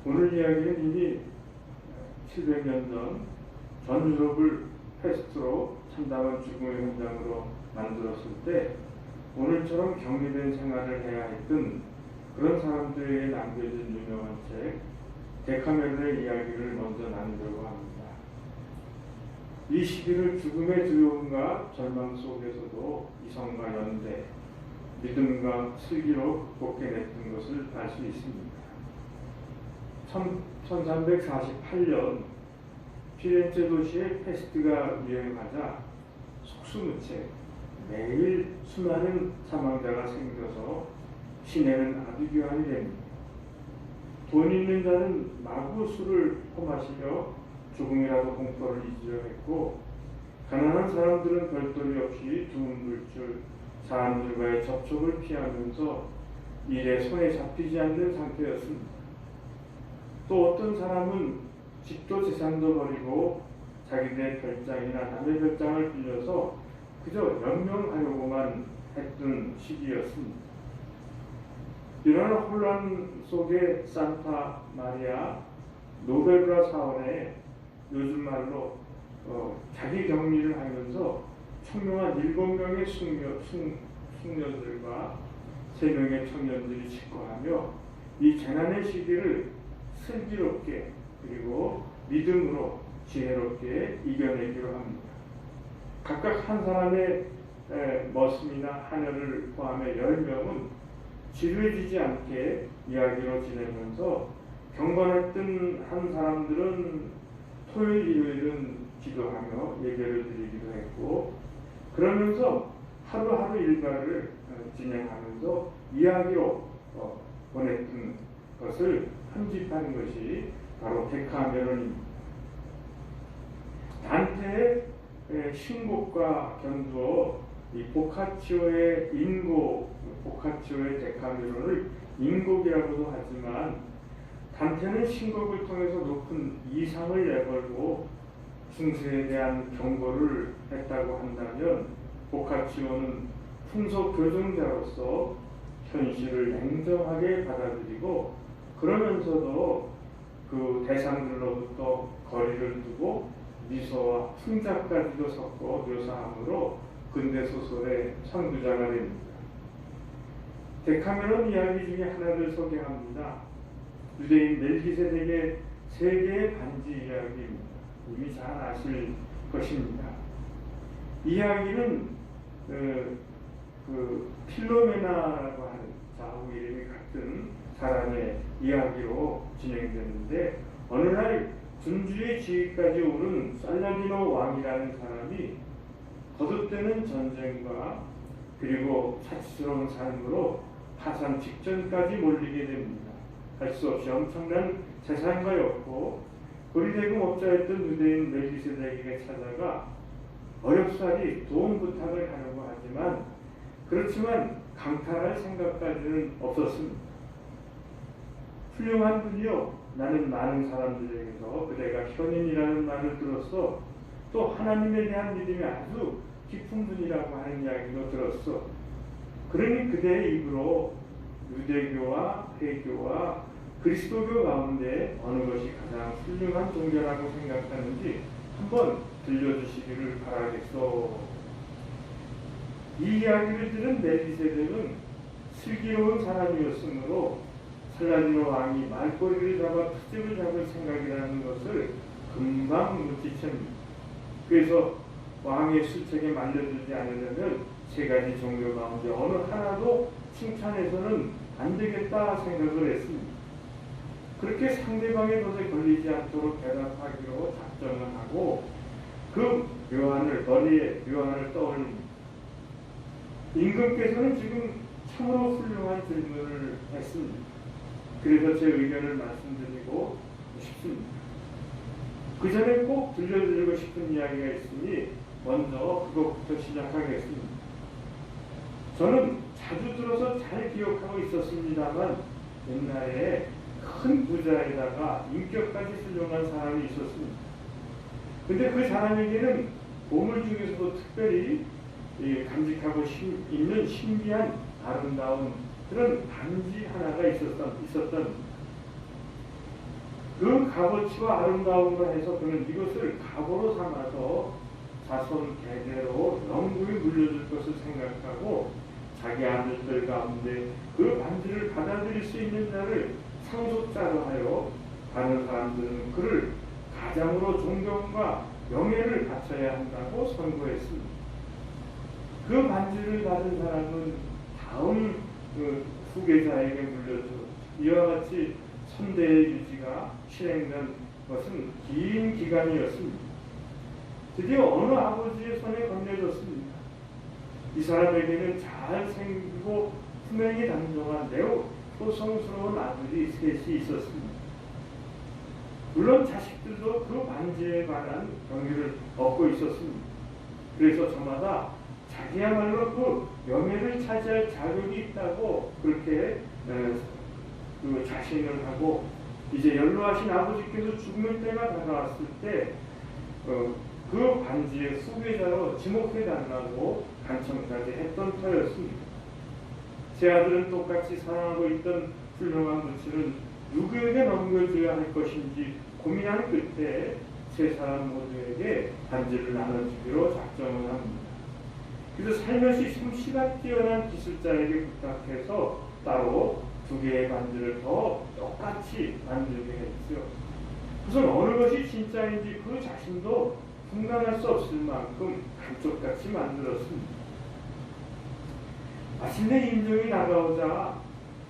오늘 이야기는 이미 700년 전 전 유럽을 패스트로 참담한 죽음의 현장으로 만들었을 때 오늘처럼 격리된 생활을 해야 했던 그런 사람들에게 남겨진 유명한 책 데카메론의 이야기를 먼저 나누려고 합니다. 이 시기를 죽음의 두려움과 절망 속에서도 이성과 연대, 믿음과 슬기로 극복해냈던 것을 알 수 있습니다. 1348년 피렌체 도시에 패스트가 유행하자 속수무책 매일 수많은 사망자가 생겨서 시내는 아비규환이 됩니다. 돈 있는 자는 마구 술을 퍼마시며 조금이라도 공포를 잊으려 했고, 가난한 사람들은 별도리 없이 두문불출 사람들과의 접촉을 피하면서 일에 손에 잡히지 않는 상태였습니다. 또 어떤 사람은 집도 재산도 버리고 자기네 별장이나 남의 별장을 빌려서 그저 연명하려고만 했던 시기였습니다. 이러한 혼란 속에 산타 마리아 노베브라 사원에 요즘 말로 자기 격리를 하면서 총명한 7명의 숙녀들과 3명의 청년들이 집거하며 이 재난의 시기를 슬기롭게 그리고 믿음으로 지혜롭게 이겨내기로 합니다. 각각 한 사람의 머슴이나 하녀를 포함해 10명은 지루해지지 않게 이야기로 지내면서 경건했던 한 사람들은 토요일, 일요일은 기도하며 예배를 드리기도 했고, 그러면서 하루하루 일과를 진행하면서 이야기로 보냈던 것을 편집한 것이 바로 데카메론입니다. 단테의 신곡과 견주어 이 보카치오의 보카치오의 데카메론을 인곡이라고도 하지만, 단테는 신곡을 통해서 높은 이상을 내걸고 중세에 대한 경고를 했다고 한다면, 보카치오는 풍속 교정자로서 현실을 냉정하게 받아들이고 그러면서도 그 대상들로부터 거리를 두고 미소와 풍자까지도 섞어 묘사함으로 근대 소설의 선구자가 됩니다. 데카메론 이야기 중에 하나를 소개합니다. 유대인 멜기세덱의 3개의 반지 이야기입니다. 이미 잘 아실 것입니다. 이야기는 필로메나라고 하는 좌우 이름이 같은 사람의 이야기로 진행되는데, 어느 날 군주의 지위까지 오른 살라디노 왕이라는 사람이 거듭되는 전쟁과 그리고 사치스러운 삶으로 파산 직전까지 몰리게 됩니다. 할 수 없이 엄청난 재산가였고 고리대금업자였던 유대인 멜기세덱에게 찾아가 어렵사리 도움 부탁을 하려고 하지만, 그렇지만 강탈할 생각까지는 없었습니다. 훌륭한 분이요, 나는 많은 사람들에게서 그대가 현인이라는 말을 들었어. 또 하나님에 대한 믿음이 아주 깊은 분이라고 하는 이야기도 들었어. 그러니 그대의 입으로 유대교와 회교와 그리스도교 가운데 어느 것이 가장 훌륭한 종교라고 생각하는지 한번 들려주시기를 바라겠소. 이 이야기를 들은 멜기세덱은 슬기로운 사람이었으므로 살라디노 왕이 말꼬리를 잡아 트집을 잡을 생각이라는 것을 금방 눈치챕니다. 그래서 왕의 수책에 말려들지 않으려면 3가지 종교 가운데 어느 하나도 칭찬해서는 안 되겠다 생각을 했습니다. 그렇게 상대방의 것에 걸리지 않도록 대답하기로 작정을 하고 그 머리에 묘안을 떠올립니다. 임금께서는 지금 참으로 훌륭한 질문을 했습니다. 그래서 제 의견을 말씀드리고 싶습니다. 그 전에 꼭 들려드리고 싶은 이야기가 있으니 먼저 그것부터 시작하겠습니다. 저는 자주 들어서 잘 기억하고 있었습니다만, 옛날에 큰 부자에다가 인격까지 훌륭한 사람이 있었습니다. 근데 그 사람에게는 보물 중에서도 특별히 간직하고 있는 신비한 아름다운 그런 반지 하나가 있었던 그 값어치와 아름다움을 해서 그는 이것을 갑으로 삼아서 자손 대대로 영구히 물려줄 것을 생각하고 자기 아들들 가운데 그 반지를 받아들일 수 있는 자를 상속자로 하여 다른 사람들은 그를 가장으로 존경과 명예를 바쳐야 한다고 선고했습니다. 그 반지를 받은 사람은 다음 그 후계자에게 물려주고 이와 같이 선대의 유지가 실행된 것은 긴 기간이었습니다. 드디어 어느 아버지의 손에 건네졌습니다. 이 사람에게는 잘 생기고 품행이 단정한 매우 호성스러운 아들이 셋이 있었습니다. 물론 자식들도 그 반지에 관한 경기를 얻고 있었습니다. 그래서 저마다 자기야말로 그 명예를 차지할 자격이 있다고 그렇게 그 자신을 하고 이제 연로하신 아버지께서 죽는 때가 다가왔을 때 그 반지의 후계자로 지목해달라고 간청까지 했던 터였습니다. 제 아들은 똑같이 사랑하고 있던 훌륭한 물질은 누구에게 넘겨줘야 할 것인지 고민한 끝에 세 사람 모두에게 반지를 나눠주기로 작정을 합니다. 그래서 살며시 솜씨가 뛰어난 기술자에게 부탁해서 따로 두 개의 반지를 더 똑같이 만들게 했죠. 우선 어느 것이 진짜인지 그 자신도 분간할 수 없을 만큼 감쪽같이 만들었습니다. 마침내 인정이 다가오자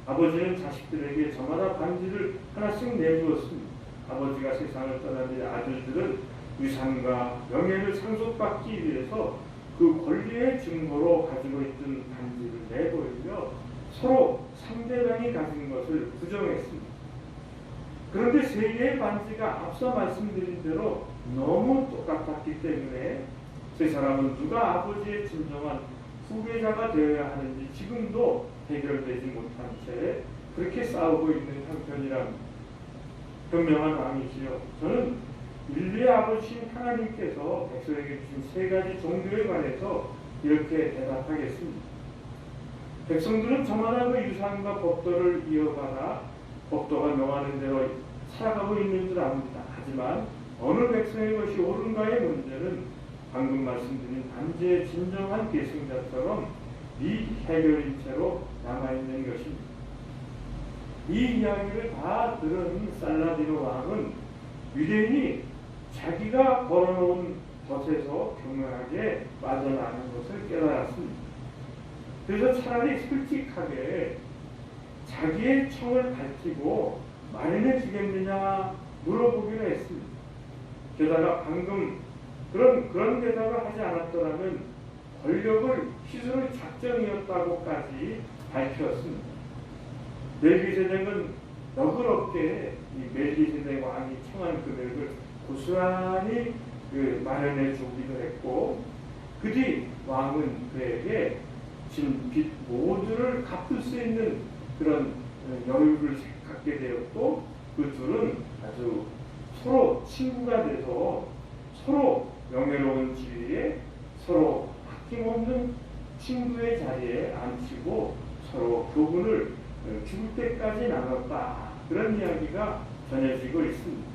아버지는 자식들에게 저마다 반지를 하나씩 내주었습니다. 아버지가 세상을 떠난 뒤 아들들은 유산과 명예를 상속받기 위해서 그 권리의 증거로 가지고 있던 반지를 내보이며 서로 상대방이 가진 것을 부정했습니다. 그런데 세 개의 반지가 앞서 말씀드린 대로 너무 똑같았기 때문에 세 사람은 누가 아버지의 진정한 후계자가 되어야 하는지 지금도 해결되지 못한 채 그렇게 싸우고 있는 형편이랍니다. 현명한 왕이시여, 저는 인류의 아버지신 하나님께서 백성에게 주신 세 가지 종교에 관해서 이렇게 대답하겠습니다. 백성들은 저마다 그 유산과 법도를 이어받아 법도가 명하는 대로 살아가고 있는 줄 압니다. 하지만 어느 백성의 것이 옳은가의 문제는 방금 말씀드린 반지의 진정한 계승자처럼 미해결인 채로 남아있는 것입니다. 이 이야기를 다 들은 살라디노 왕은 유대인이 자기가 걸어놓은 덫에서 교묘하게 빠져나가는 것을 깨달았습니다. 그래서 차라리 솔직하게 자기의 청을 밝히고 말인해 주겠느냐 물어보기로 했습니다. 게다가 방금 그런 대답을 하지 않았더라면 권력을 휘두를 작정이었다고까지 밝혔습니다. 멜기세덱은 너그럽게 이 멜기세덱 왕이 청한 금액을 고스란히 마련해 주기도 했고, 그 뒤 왕은 그에게 진 빚 모두를 갚을 수 있는 그런 여유를 갖게 되었고, 그 둘은 아주 서로 친구가 돼서 서로 명예로운 지위에 서로 아낌없는 친구의 자리에 앉히고 서로 교훈을 죽을 때까지 나눴다. 그런 이야기가 전해지고 있습니다.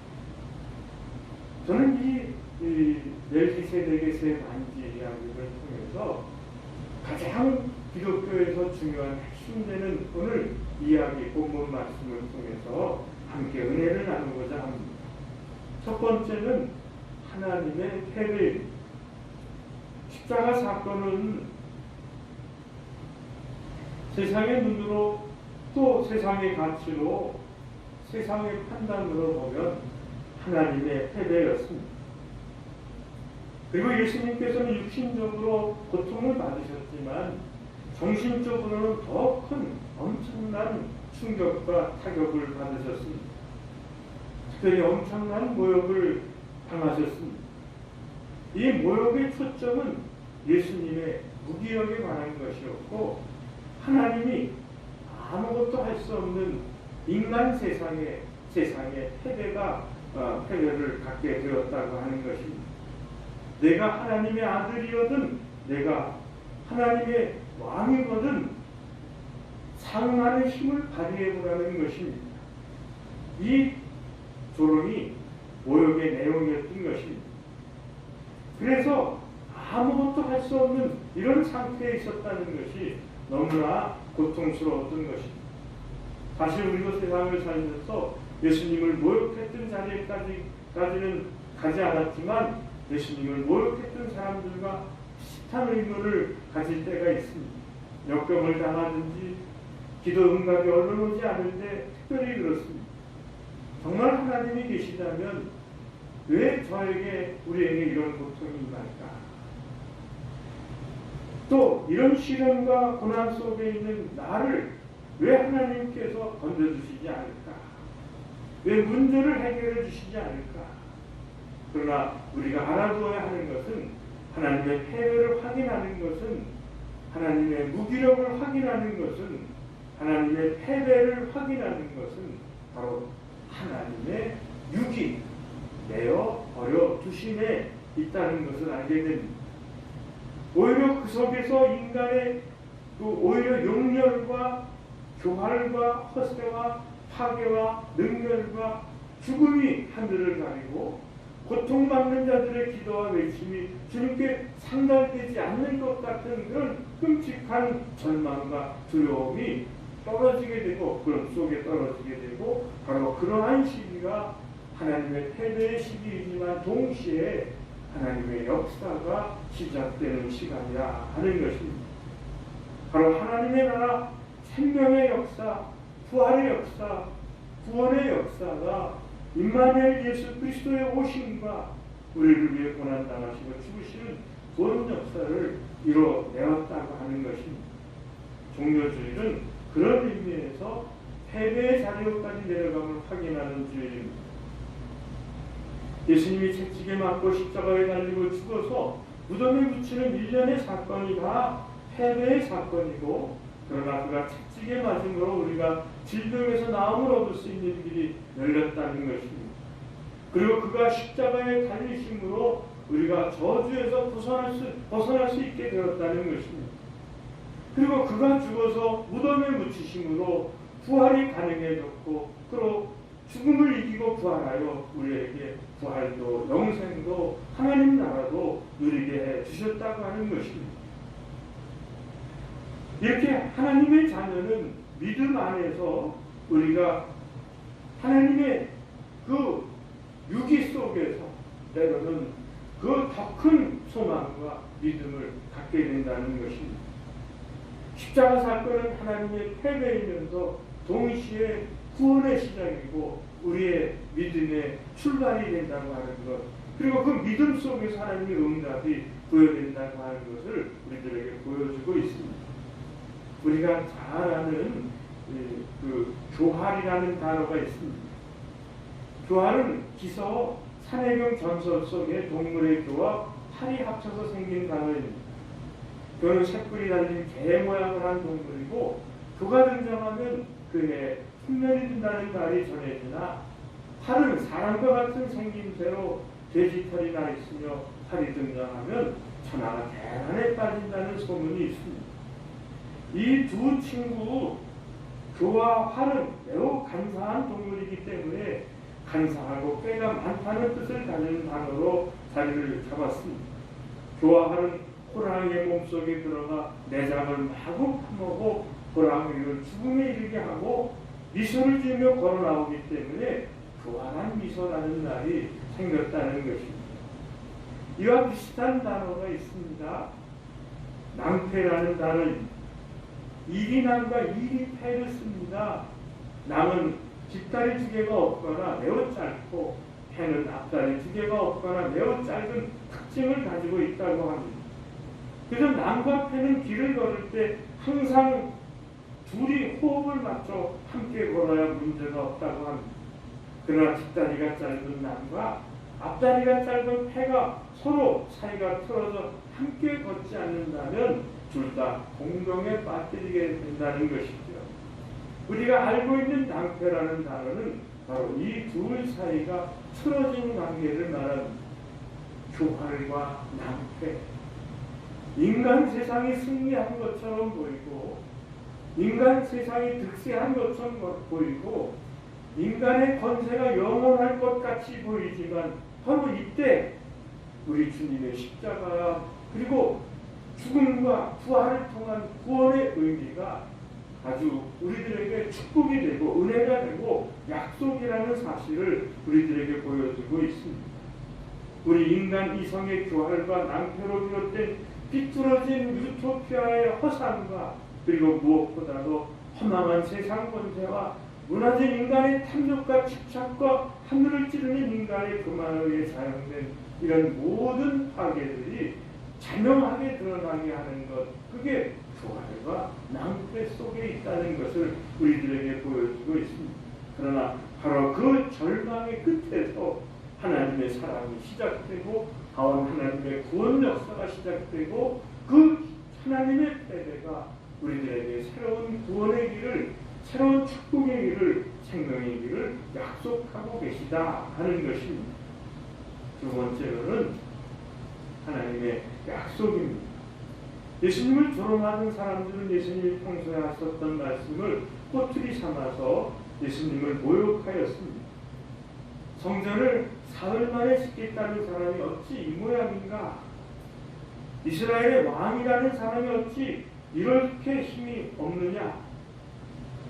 저는 이 멜기세덱의 세 반지 이야기를 통해서 가장 기독교에서 중요한 핵심되는 오늘 이야기 본문 말씀을 통해서 함께 은혜를 나누고자 합니다. 첫 번째는 하나님의 패배입니다. 십자가 사건은 세상의 눈으로 또 세상의 가치로 세상의 판단으로 보면 하나님의 패배였습니다. 그리고 예수님께서는 육신적으로 고통을 받으셨지만 정신적으로는 더 큰 엄청난 충격과 타격을 받으셨습니다. 특별히 엄청난 모욕을 당하셨습니다. 이 모욕의 초점은 예수님의 무기력에 관한 것이었고, 하나님이 아무것도 할 수 없는 인간 세상의 패배를 갖게 되었다고 하는 것입니다. 내가 하나님의 아들이거든, 내가 하나님의 왕이거든 상응하는 힘을 발휘해 보라는 것입니다. 이 조롱이 모욕의 내용이었던 것입니다. 그래서 아무것도 할 수 없는 이런 상태에 있었다는 것이 너무나 고통스러웠던 것입니다. 사실 우리도 세상을 살면서 예수님을 모욕했던 자리까지는 가지 않았지만 예수님을 모욕했던 사람들과 비슷한 의문을 가질 때가 있습니다. 역경을 당하든지 기도 응답이 얼른 오지 않은데 특별히 그렇습니다. 정말 하나님이 계시다면 왜 우리에게 이런 고통이 임할까? 또 이런 시련과 고난 속에 있는 나를 왜 하나님께서 건져주시지 않을까? 왜 문제를 해결해 주시지 않을까? 그러나 우리가 알아두어야 하는 것은 하나님의 패배를 확인하는 것은 하나님의 무기력을 확인하는 것은 하나님의 패배를 확인하는 것은 바로 하나님의 육이 내어 버려 두심에 있다는 것을 알게 됩니다. 오히려 그 속에서 인간의 오히려 용렬과 교활과 허세와 파괴와 능멸과 죽음이 하늘을 가리고 고통받는 자들의 기도와 외침이 주님께 상달되지 않는 것 같은 그런 끔찍한 절망과 두려움이 떨어지게 되고 그런 속에 떨어지게 되고 바로 그러한 시기가 하나님의 패배의 시기이지만 동시에 하나님의 역사가 시작되는 시간이라 하는 것입니다. 바로 하나님의 나라 생명의 역사, 부활의 역사, 구원의 역사가 임마누엘 예수 그리스도의 오심과 우리를 위해 고난당하시고 죽으시는 구원 역사를 이뤄내었다고 하는 것입니다. 종료주일은 그런 의미에서 패배의 자리로까지 내려감을 확인하는 주일입니다. 예수님이 채찍에 맞고 십자가에 달리고 죽어서 무덤에 붙이는 일련의 사건이 다 패배의 사건이고 그러나 그가 채찍에 맞음으로 우리가 질병에서 나음을 얻을 수 있는 길이 열렸다는 것입니다. 그리고 그가 십자가에 달리심으로 우리가 저주에서 벗어날 수 있게 되었다는 것입니다. 그리고 그가 죽어서 무덤에 묻히심으로 부활이 가능해졌고 그리고 죽음을 이기고 부활하여 우리에게 부활도 영생도 하나님 나라도 누리게 해 주셨다고 하는 것입니다. 이렇게 하나님의 자녀는 믿음 안에서 우리가 하나님의 그 유기 속에서 때로는 그 더 큰 소망과 믿음을 갖게 된다는 것입니다. 십자가 사건은 하나님의 패배이면서 동시에 구원의 시작이고 우리의 믿음의 출발이 된다고 하는 것, 그리고 그 믿음 속에서 하나님의 응답이 부여된다고 하는 것을 우리들에게 보여주고 있습니다. 우리가 잘 아는 그 교활이라는 단어가 있습니다. 교활은 기서 산해경 전설 속의 동물의 교와 팔이 합쳐서 생긴 단어입니다. 교는 새뿔이 달린 개 모양을 한 동물이고 교가 등장하면 그의 흉년이 든다는 말이 전해지나 팔은 사람과 같은 생김새로 돼지털이 나 있으며 팔이 등장하면 천하가 대란에 빠진다는 소문이 있습니다. 이 두 친구 교와 활은 매우 간사한 동물이기 때문에 간사하고 꾀가 많다는 뜻을 가진 단어로 자리를 잡았습니다. 교와 활은 호랑이의 몸속에 들어가 내장을 마구 파먹고 호랑이를 죽음에 이르게 하고 미소를 지으며 걸어 나오기 때문에 교활한 미소라는 말이 생겼다는 것입니다. 이와 비슷한 단어가 있습니다. 낭패라는 단어입니다. 일이 남과 일이 패를 씁니다. 남은 뒷다리 두 개가 없거나 매우 짧고 패는 앞다리 두 개가 없거나 매우 짧은 특징을 가지고 있다고 합니다. 그래서 남과 패는 길을 걸을 때 항상 둘이 호흡을 맞춰 함께 걸어야 문제가 없다고 합니다. 그러나 뒷다리가 짧은 남과 앞다리가 짧은 패가 서로 사이가 틀어져 함께 걷지 않는다면 둘 다 공동에 빠뜨리게 된다는 것이죠. 우리가 알고 있는 낭패라는 단어는 바로 이 둘 사이가 틀어진 관계를 말합니다. 교활과 낭패. 인간 세상이 승리한 것처럼 보이고 인간 세상이 득세한 것처럼 보이고 인간의 권세가 영원할 것 같이 보이지만 바로 이때 우리 주님의 십자가 그리고 죽음과 부활을 통한 구원의 의미가 아주 우리들에게 축복이 되고 은혜가 되고 약속이라는 사실을 우리들에게 보여주고 있습니다. 우리 인간 이성의 교활과 낭패로 비롯된 비뚤어진 유토피아의 허상과 그리고 무엇보다도 허망한 세상 권세와 무너진 인간의 탐욕과 집착과 하늘을 찌르는 인간의 교만에 의해 자연된 이런 모든 파괴들이 자명하게 드러나게 하는 것, 그게 교활과 낭패 속에 있다는 것을 우리들에게 보여주고 있습니다. 그러나 바로 그 절망의 끝에서 하나님의 사랑이 시작되고 가온 하나님의 구원 역사가 시작되고 그 하나님의 패배가 우리들에게 새로운 구원의 길을, 새로운 축복의 길을, 생명의 길을 약속하고 계시다 하는 것입니다. 두 번째로는 하나님의 약속입니다. 예수님을 조롱하는 사람들은 예수님이 평소에 하셨던 말씀을 꼬투리 삼아서 예수님을 모욕하였습니다. 성전을 사흘 만에 짓겠다는 사람이 어찌 이 모양인가? 이스라엘의 왕이라는 사람이 어찌 이렇게 힘이 없느냐?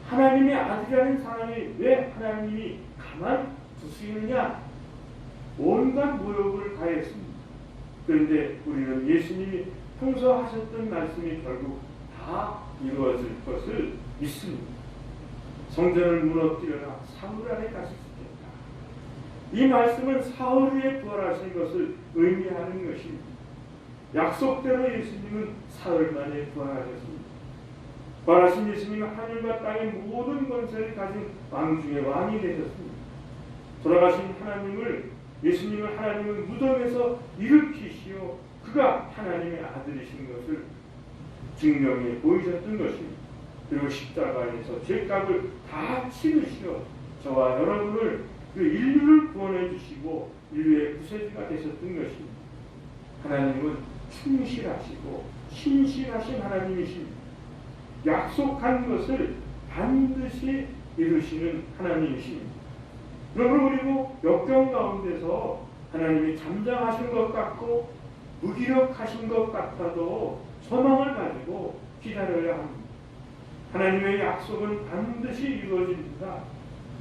하나님의 아들이라는 사람이 왜 하나님이 가만 두시느냐? 온갖 모욕을 가했습니다. 그런데 우리는 예수님이 평소 하셨던 말씀이 결국 다 이루어질 것을 믿습니다. 성전을 무너뜨려라 사흘 안에 다시 짓겠다. 이 말씀은 사흘 후에 부활하신 것을 의미하는 것입니다. 약속대로 예수님은 사흘 만에 부활하셨습니다. 부활하신 예수님은 하늘과 땅의 모든 권세를 가진 왕 중의 왕이 되셨습니다. 돌아가신 예수님을 하나님은 무덤에서 일으키시오 그가 하나님의 아들이신 것을 증명해 보이셨던 것입니다. 그리고 십자가에서 죄값을 다 치르시어 저와 여러분을 그 인류를 구원해 주시고 인류의 구세주가 되셨던 것입니다. 하나님은 충실하시고 신실하신 하나님이십니다. 약속한 것을 반드시 이루시는 하나님이십니다. 그리고 역경 가운데서 하나님이 잠잠하신 것 같고 무기력하신 것 같아도 소망을 가지고 기다려야 합니다. 하나님의 약속은 반드시 이루어집니다.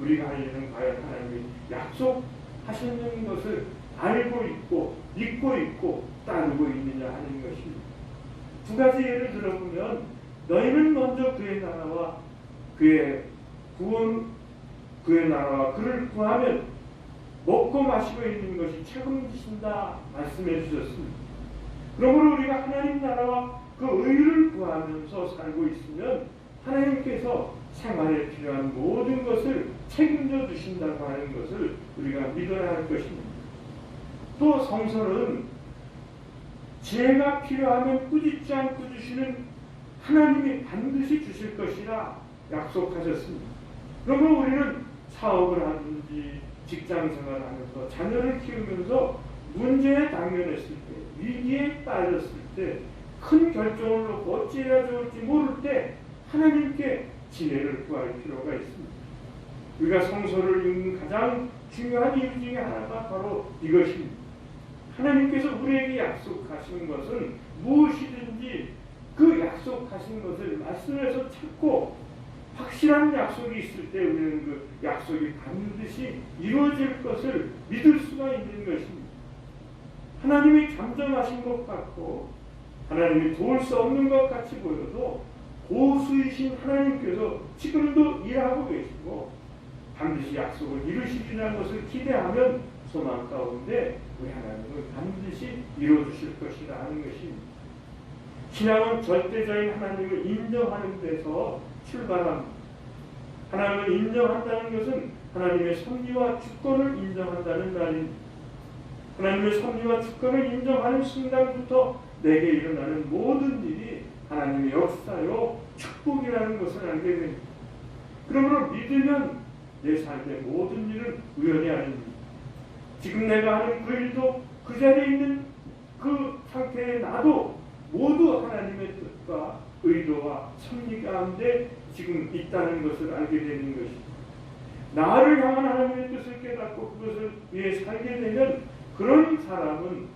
우리가 이제는 과연 하나님이 약속하시는 것을 알고 있고 믿고 있고 따르고 있느냐 하는 것입니다. 두 가지 예를 들어보면 너희는 먼저 그의 나라와 그의 나라와 그를 구하면 먹고 마시고 있는 것이 책임지신다 말씀해 주셨습니다. 그러므로 우리가 하나님 나라와 그 의를 구하면서 살고 있으면 하나님께서 생활에 필요한 모든 것을 책임져 주신다고 하는 것을 우리가 믿어야 할 것입니다. 또 성서는 지혜가 필요하면 꾸짖지 않고 주시는 하나님이 반드시 주실 것이라 약속하셨습니다. 그러므로 우리는 사업을 하든지 직장생활을 하면서 자녀를 키우면서 문제에 당면했을 때 위기에 빠졌을 때 큰 결정을 놓고 어찌해야 좋을지 모를 때 하나님께 지혜를 구할 필요가 있습니다. 우리가 성서를 읽는 가장 중요한 이유 중에 하나가 바로 이것입니다. 하나님께서 우리에게 약속하신 것은 무엇이든지 그 약속하신 것을 말씀에서 찾고 확실한 약속이 있을 때 우리는 그 약속이 반드시 이루어질 것을 믿을 수가 있는 것입니다. 하나님이 잠잠하신 것 같고 하나님이 도울 수 없는 것 같이 보여도 고수이신 하나님께서 지금도 일하고 계시고 반드시 약속을 이루시리라는 것을 기대하면 소망 가운데 우리 하나님은 반드시 이루어주실 것이라 하는 것입니다. 신앙은 절대적인 하나님을 인정하는 데서 출발합니다. 하나님을 인정한다는 것은 하나님의 섭리와 주권을 인정한다는 말입니다. 하나님의 섭리와 주권을 인정하는 순간부터 내게 일어나는 모든 일이 하나님의 역사요 축복이라는 것을 알게 됩니다. 그러므로 믿으면 내 삶의 모든 일은 우연이 아닙니다. 지금 내가 하는 그 일도 그 자리에 있는 그 상태의 나도 모두 하나님의 뜻과 의도와 섭리 가운데 지금 있다는 것을 알게 되는 것입니다. 나를 향한 하나님의 뜻을 깨닫고 그것을 위해 살게 되면 그런 사람은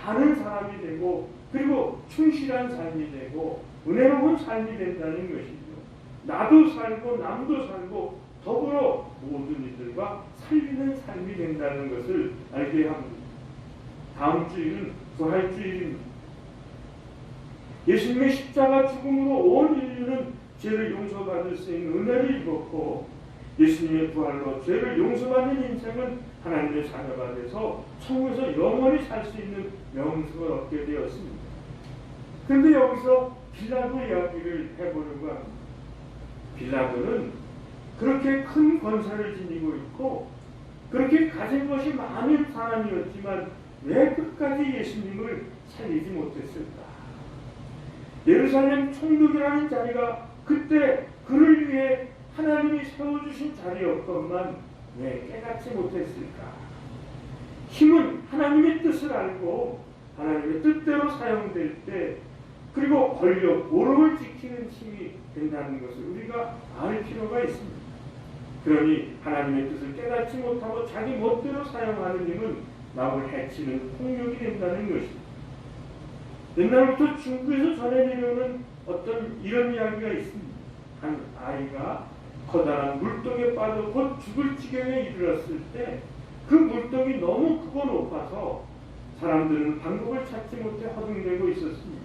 사는 사람이 되고 그리고 충실한 삶이 되고 은혜로운 삶이 된다는 것이죠. 나도 살고 남도 살고 더불어 모든 이들과 살리는 삶이 된다는 것을 알게 합니다. 다음 주일은 부활주일입니다. 예수님의 십자가 죽음으로 온 인류는 죄를 용서받을 수 있는 은혜를 입었고 예수님의 부활로 죄를 용서받는 인생은 하나님의 자녀가 돼서 천국에서 영원히 살 수 있는 명성을 얻게 되었습니다. 그런데 여기서 빌라도 이야기를 해보려고 합니다. 빌라도는 그렇게 큰 권세를 지니고 있고 그렇게 가진 것이 많은 사람이었지만 왜 끝까지 예수님을 살리지 못했을까? 예루살렘 총독이라는 자리가 그때 그를 위해 하나님이 세워주신 자리였건만 왜 깨닫지 못했을까? 힘은 하나님의 뜻을 알고 하나님의 뜻대로 사용될 때 그리고 권력, 오름을 지키는 힘이 된다는 것을 우리가 알 필요가 있습니다. 그러니 하나님의 뜻을 깨닫지 못하고 자기 멋대로 사용하는 힘은 남을 해치는 폭력이 된다는 것입니다. 옛날부터 중국에서 전해 내려오는 어떤 이런 이야기가 있습니다. 한 아이가 커다란 물독에 빠져 곧 죽을 지경에 이르렀을 때 그 물독이 너무 크고 높아서 사람들은 방법을 찾지 못해 허둥대고 있었습니다.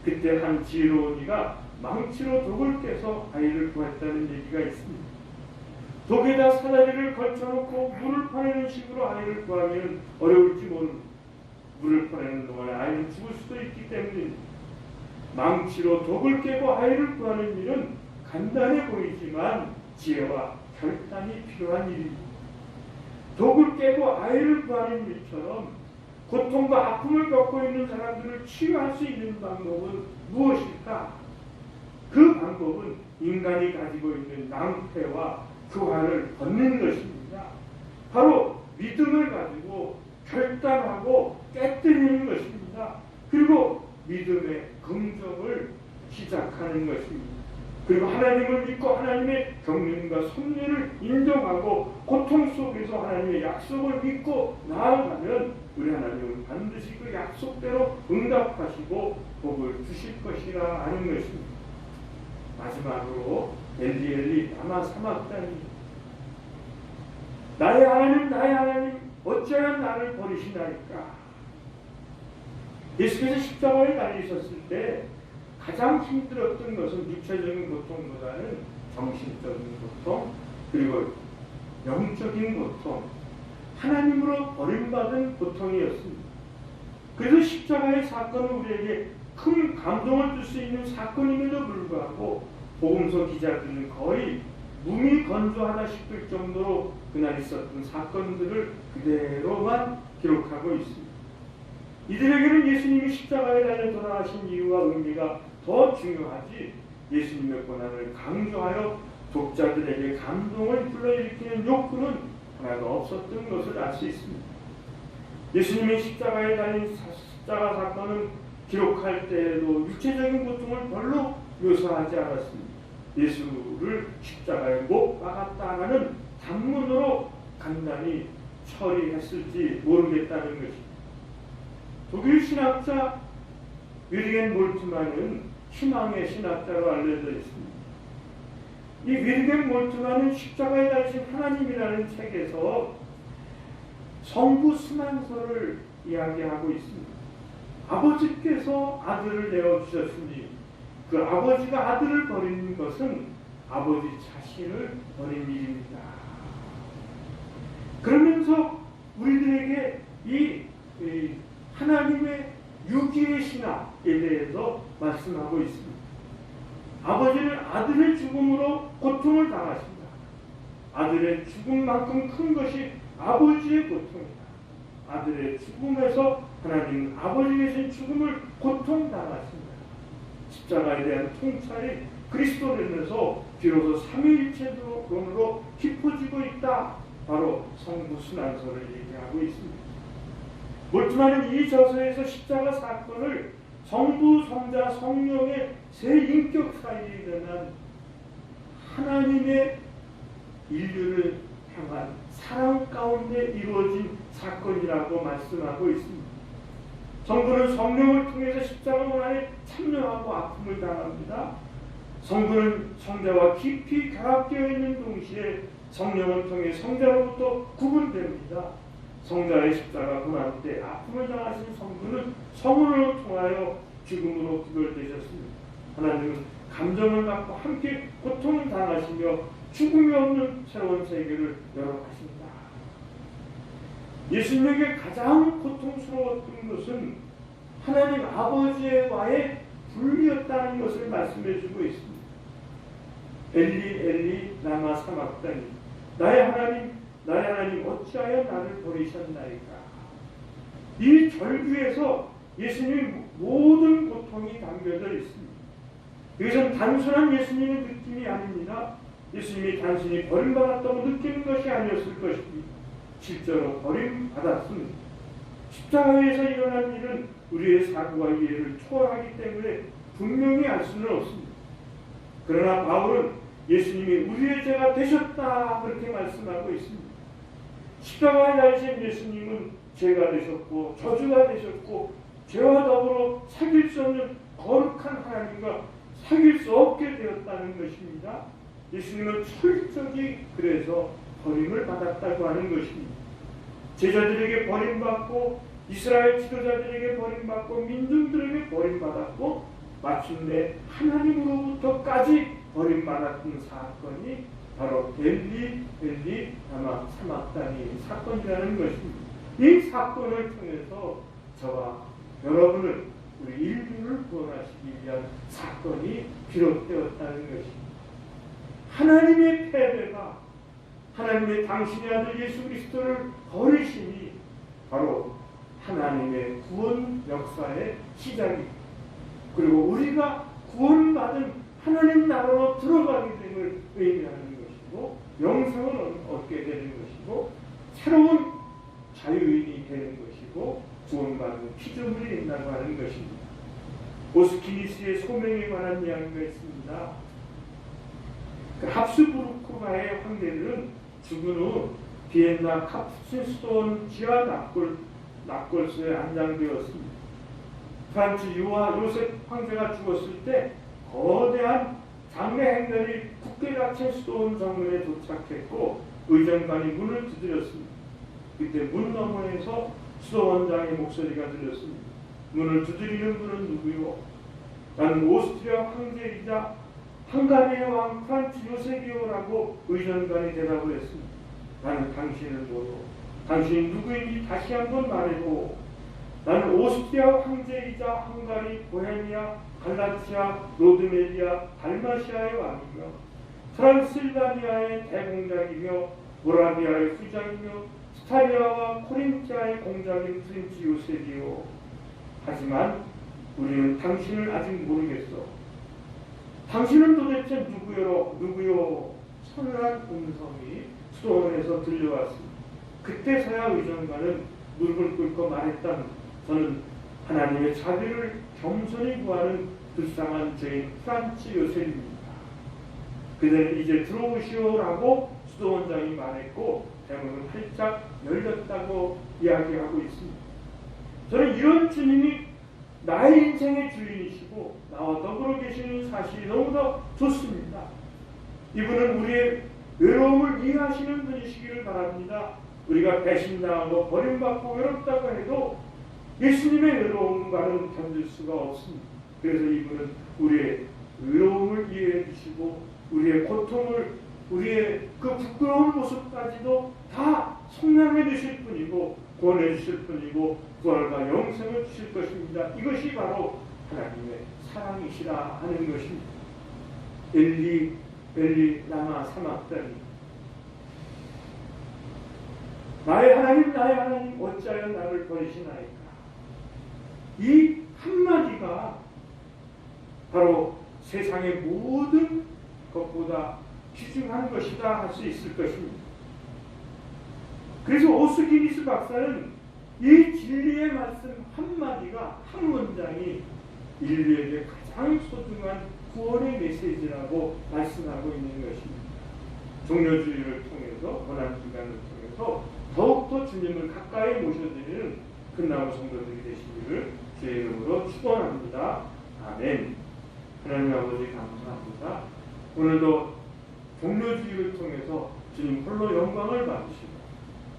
그때 한 지혜로운 이가 망치로 독을 깨서 아이를 구했다는 얘기가 있습니다. 독에다 사다리를 걸쳐놓고 물을 퍼내는 식으로 아이를 구하면 어려울지 모릅니다. 물을 퍼내는 동안에 아이는 죽을 수도 있기 때문입니다. 망치로 독을 깨고 아이를 구하는 일은 간단해 보이지만 지혜와 결단이 필요한 일입니다. 독을 깨고 아이를 구하는 일처럼 고통과 아픔을 겪고 있는 사람들을 치유할 수 있는 방법은 무엇일까? 그 방법은 인간이 가지고 있는 낭패와 그 화를 벗는 것입니다. 바로 믿음을 가지고 결단하고 깨뜨리는 것입니다. 그리고 믿음의 긍정을 시작하는 것입니다. 그리고 하나님을 믿고 하나님의 경륜과 섭리를 인정하고 고통 속에서 하나님의 약속을 믿고 나아가면 우리 하나님은 반드시 그 약속대로 응답하시고 복을 주실 것이라 아는 것입니다. 마지막으로 엘리 라마 사막단이 나의 하나님 어찌하여 나를 버리시나이까? 예수께서 십자가에 달리셨을 때 가장 힘들었던 것은 육체적인 고통보다는 정신적인 고통 그리고 영적인 고통 하나님으로 버림받은 고통이었습니다. 그래서 십자가의 사건은 우리에게 큰 감동을 줄 수 있는 사건임에도 불구하고 복음서 기자들은 거의 몸이 건조하다 싶을 정도로 그날 있었던 사건들을 그대로만 기록하고 있습니다. 이들에게는 예수님이 십자가에 달려 돌아가신 이유와 의미가 더 중요하지 예수님의 고난을 강조하여 독자들에게 감동을 불러일으키는 욕구는 하나도 없었던 것을 알 수 있습니다. 예수님의 십자가에 달린 십자가 사건은 기록할 때에도 육체적인 고통을 별로 묘사하지 않았습니다. 예수를 십자가에 못 박았다라는 단문으로 간단히 처리했을지 모르겠다는 것입니다. 독일 신학자 윌리엄 몰트만은 희망의 신학자로 알려져 있습니다. 이 윌리엄 몰트만은 십자가에 달리신 하나님이라는 책에서 성부 순환설을 이야기하고 있습니다. 아버지께서 아들을 내어주셨으니 그 아버지가 아들을 버리는 것은 아버지 자신을 버린 일입니다. 그러면서 우리들에게 이 하나님의 유기의 신학에 대해서 말씀하고 있습니다. 아버지는 아들의 죽음으로 고통을 당하신다. 아들의 죽음만큼 큰 것이 아버지의 고통이다. 아들의 죽음에서 하나님은 아버지 계신 죽음을 고통당하신다. 십자가에 대한 통찰이 그리스도인에서 비로소 삼위일체론으로 깊어지고 있다. 바로 성부순환설을 얘기하고 있습니다. 몰트만은 이 저서에서 십자가 사건을 성부, 성자, 성령의 세 인격 사이에 일어난 하나님의 인류를 향한 사랑 가운데 이루어진 사건이라고 말씀하고 있습니다. 성도는 성령을 통해서 십자가 고난에 참여하고 아픔을 당합니다. 성도는 성자와 깊이 결합되어 있는 동시에 성령을 통해 성자로부터 구분됩니다. 성자의 십자가 고난 때 아픔을 당하신 성도는 성령을 통하여 죽음으로 구별되셨습니다. 하나님은 감정을 갖고 함께 고통을 당하시며 죽음이 없는 새로운 세계를 열어가십니다. 예수님에게 가장 고통스러웠던 것은 하나님 아버지와의 분리였다는 것을 말씀해주고 있습니다. 엘리 엘리 라마 사막다니, 나의 하나님 어찌하여 나를 버리셨나이까. 이 절규에서 예수님의 모든 고통이 담겨져 있습니다. 이것은 단순한 예수님의 느낌이 아닙니다. 예수님이 단순히 버림받았다고 느끼는 것이 아니었을 것입니다. 실제로 버림받았습니다. 십자가에서 일어난 일은 우리의 사고와 이해를 초월하기 때문에 분명히 알 수는 없습니다. 그러나 바울은 예수님이 우리의 죄가 되셨다 그렇게 말씀하고 있습니다. 십자가에 달리신 예수님은 죄가 되셨고 저주가 되셨고 죄와 더불어 사귈 수 없는 거룩한 하나님과 사귈 수 없게 되었다는 것입니다. 예수님은 철저히 그래서 버림을 받았다고 하는 것입니다. 제자들에게 버림받고 이스라엘 지도자들에게 버림받고 민중들에게 버림받았고 마침내 하나님으로부터까지 버림받았던 사건이 바로 엘리 라마 사막다니 사건이라는 것입니다. 이 사건을 통해서 저와 여러분을 우리 인류를 구원하시기 위한 사건이 비롯되었다는 것입니다. 하나님의 패배가 하나님의 당신의 아들 예수 그리스도를 버리심이 바로 하나님의 구원 역사의 시작입니다. 그리고 우리가 구원받은 하나님 나라로 들어가게 됨을 의미하는 것이고 영생을 얻게 되는 것이고 새로운 자유인이 되는 것이고 구원받은 피조물이 된다고 하는 것입니다. 오스키니스의 소명에 관한 이야기가 있습니다. 그 합스부르크가의 황제들은 죽은 후 비엔나 카푸친스톤 지하 납골소에 안장되었습니다. 프란츠 요셉 황제가 죽었을 때 거대한 장례 행렬이 국계라첸스톤 정문에 도착했고 의정관이 문을 두드렸습니다. 그때 문 너머에서 수도원장의 목소리가 들렸습니다. 문을 두드리는 분은 누구요? 나는 오스트리아 황제이자 헝가리의 왕 프란츠 요셉이요라고 의정관이 대답을 했습니다. 나는 당신을 모르고 당신이 누구인지 다시 한번 말해보. 나는 오스트리아 황제이자 헝가리, 보헤미아, 갈라치아, 로드메리아, 달마시아의 왕이며 트란실바니아의 대공작이며 모라비아의 후장이며 스타리아와 코린티아의 공작인 프린츠 요셉이요. 하지만 우리는 당신을 아직 모르겠어. 당신은 도대체 누구요? 서늘한 음성이 수도원에서 들려왔습니다. 그때서야 의정관은 무릎을 꿇고 말했다. 저는 하나님의 자비를 겸손히 구하는 불쌍한 죄인 프란츠 요셉입니다. 그대는 이제 들어오시오라고 수도원장이 말했고 대문은 활짝 열렸다고 이야기하고 있습니다. 저는 이런 주님이 나의 인생의 주인이시고 나와 더불어 계시는 사실이 너무나 좋습니다. 이분은 우리의 외로움을 이해하시는 분이시기를 바랍니다. 우리가 배신당하고 버림받고 외롭다고 해도 예수님의 외로움과는 견딜 수가 없습니다. 그래서 이분은 우리의 외로움을 이해해 주시고 우리의 고통을 우리의 그 부끄러운 모습까지도 다 성량해 주실 분이고 구원해 주실 분이고 구원과 영생을 주실 것입니다. 이것이 바로 하나님의 사랑이시라 하는 것입니다. 엘리 라마 사막다니, 나의 하나님 어찌하여 나를 버리시나이까. 이 한마디가 바로 세상의 모든 것보다 귀중한 것이다 할 수 있을 것입니다. 그래서 오스키니스 박사는 이 진리의 말씀 한마디가, 한 문장이 인류에게 가장 소중한 구원의 메시지라고 말씀하고 있는 것입니다. 종료주의를 통해서 고난기간을 통해서 더욱더 주님을 가까이 모셔드리는 끝나무 성도들이 되시기를 주의 이름으로 축원합니다. 아멘. 하나님 아버지 감사합니다. 오늘도 종료주의를 통해서 주님 홀로 영광을 받으시고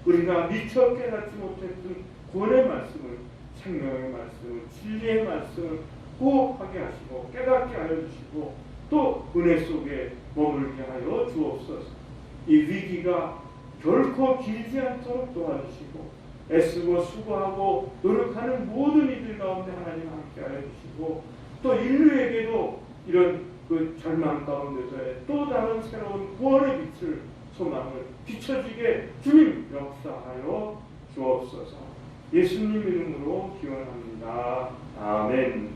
우리가 미처 깨닫지 못했던 구원의 말씀을, 생명의 말씀을, 진리의 말씀을 꼭 하게 하시고 깨닫게 하여 주시고 또 은혜 속에 머물게 하여 주옵소서. 이 위기가 결코 길지 않도록 도와주시고 애쓰고 수고하고 노력하는 모든 이들 가운데 하나님 함께 하여 주시고 또 인류에게도 이런 그 절망 가운데서의 또 다른 새로운 구원의 빛을, 소망을 비춰지게 주님 역사하여 주옵소서. 예수님 이름으로 기원합니다. 아멘.